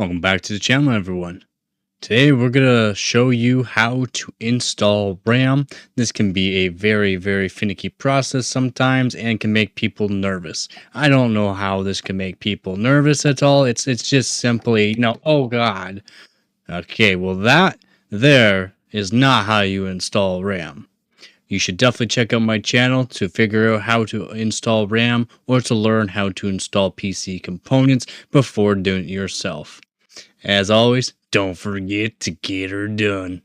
Welcome back to the channel, everyone. Today we're gonna show you how to install RAM. This can be a very finicky process sometimes and can make people nervous. I don't know how this can make people nervous at all. It's just simply, oh God. Okay, well that there is not how you install RAM. You should definitely check out my channel to figure out how to install RAM or to learn how to install PC components before doing it yourself. As always, don't forget to get her done.